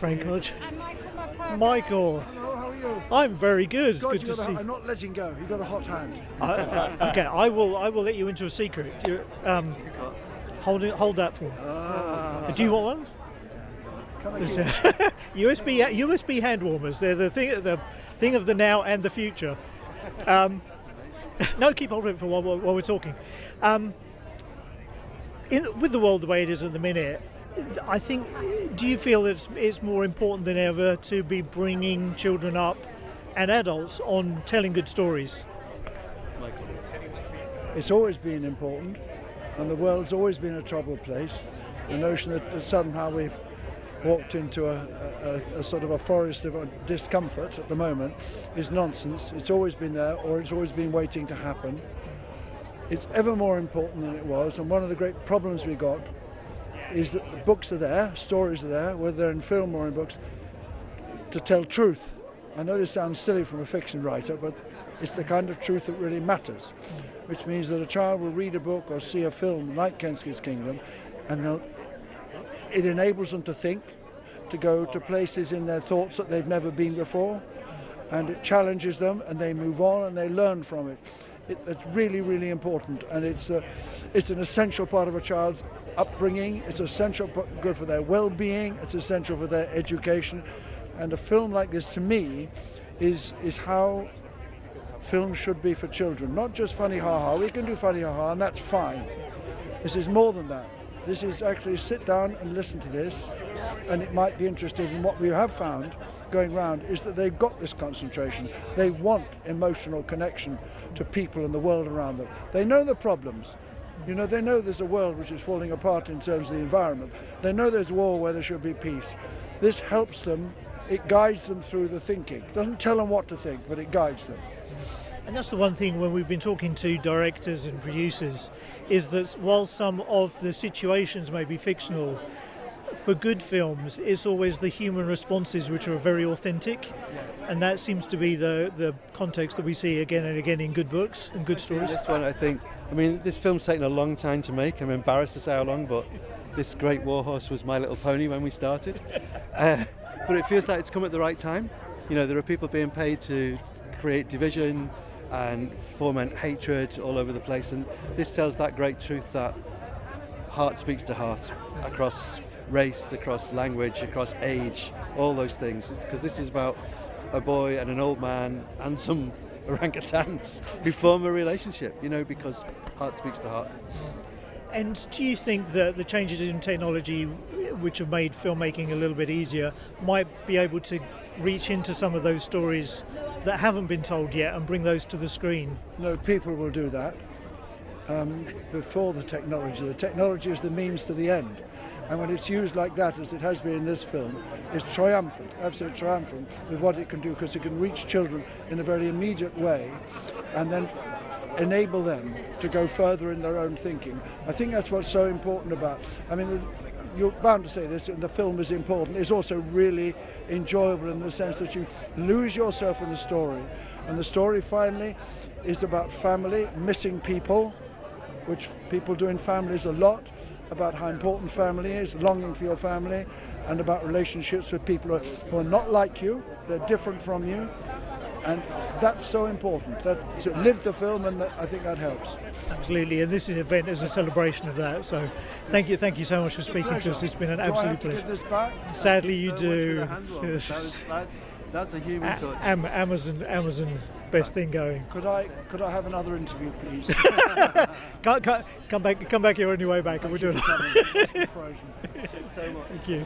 Frank Hodge. And Michael Morpurgo. Michael. Hello, how are you? I'm very good. God, Good to see. I'm not letting go. You've got a hot hand. Okay, I will let you into a secret. Hold that for me. Do you want one? There's, USB hand warmers. They're the thing of the now and the future. No, keep hold of it for while we're talking. With the world the way it is at the minute, I think, do you feel that it's more important than ever to be bringing children up and adults on telling good stories? It's always been important, and the world's always been a troubled place. The notion that somehow we've walked into a sort of a forest of discomfort at the moment is nonsense. It's always been there, or it's always been waiting to happen. It's ever more important than it was, and one of the great problems we got is that the books are there, stories are there, whether they're in film or in books, to tell truth. I know this sounds silly from a fiction writer, but it's the kind of truth that really matters, which means that a child will read a book or see a film like Kensuke's Kingdom, and it enables them to think, to go to places in their thoughts that they've never been before, and it challenges them, and they move on and they learn from it. It's really, really important, and it's an essential part of a child's upbringing. It's essential, good for their well-being. It's essential for their education, and a film like this, to me, is how film should be for children. Not just funny ha-ha. We can do funny ha-ha, and that's fine. This is more than that. This is actually sit down and listen to this, and it might be interesting. And what we have found going round is that they've got this concentration. They want emotional connection to people and the world around them. They know the problems. You know, they know there's a world which is falling apart in terms of the environment. They know there's war where there should be peace. This helps them. It guides them through the thinking. It doesn't tell them what to think, but it guides them. And that's the one thing when we've been talking to directors and producers, is that while some of the situations may be fictional, for good films, it's always the human responses which are very authentic, and that seems to be the context that we see again and again in good books and good stories. This one, I think, this film's taken a long time to make. I'm embarrassed to say how long, but this great warhorse was My Little Pony when we started. But it feels like it's come at the right time. You know, there are people being paid to create division and foment hatred all over the place, and this tells that great truth that heart speaks to heart across race, across language, across age, all those things. Because this is about a boy and an old man and some orangutans who form a relationship, because heart speaks to heart. And do you think that the changes in technology which have made filmmaking a little bit easier might be able to reach into some of those stories that haven't been told yet and bring those to the screen? No, people will do that before the technology. The technology is the means to the end. And when it's used like that, as it has been in this film, it's triumphant, absolutely triumphant with what it can do, because it can reach children in a very immediate way and then enable them to go further in their own thinking. I think that's what's so important about. You're bound to say this, and the film is important. It's also really enjoyable in the sense that you lose yourself in the story. And the story finally is about family, missing people, which people do in families a lot, about how important family is, longing for your family, and about relationships with people who are not like you, they're different from you. And that's so important, that to live the film, and I think that helps. Absolutely, and this event is a celebration of that. So thank you so much for speaking to us. It's been an absolute pleasure. Give this back? Sadly, you do. That's a human touch. Amazon, best thing going. Could I have another interview, please? Come back here on your way back, and we'll do it. Thank you. Thank you.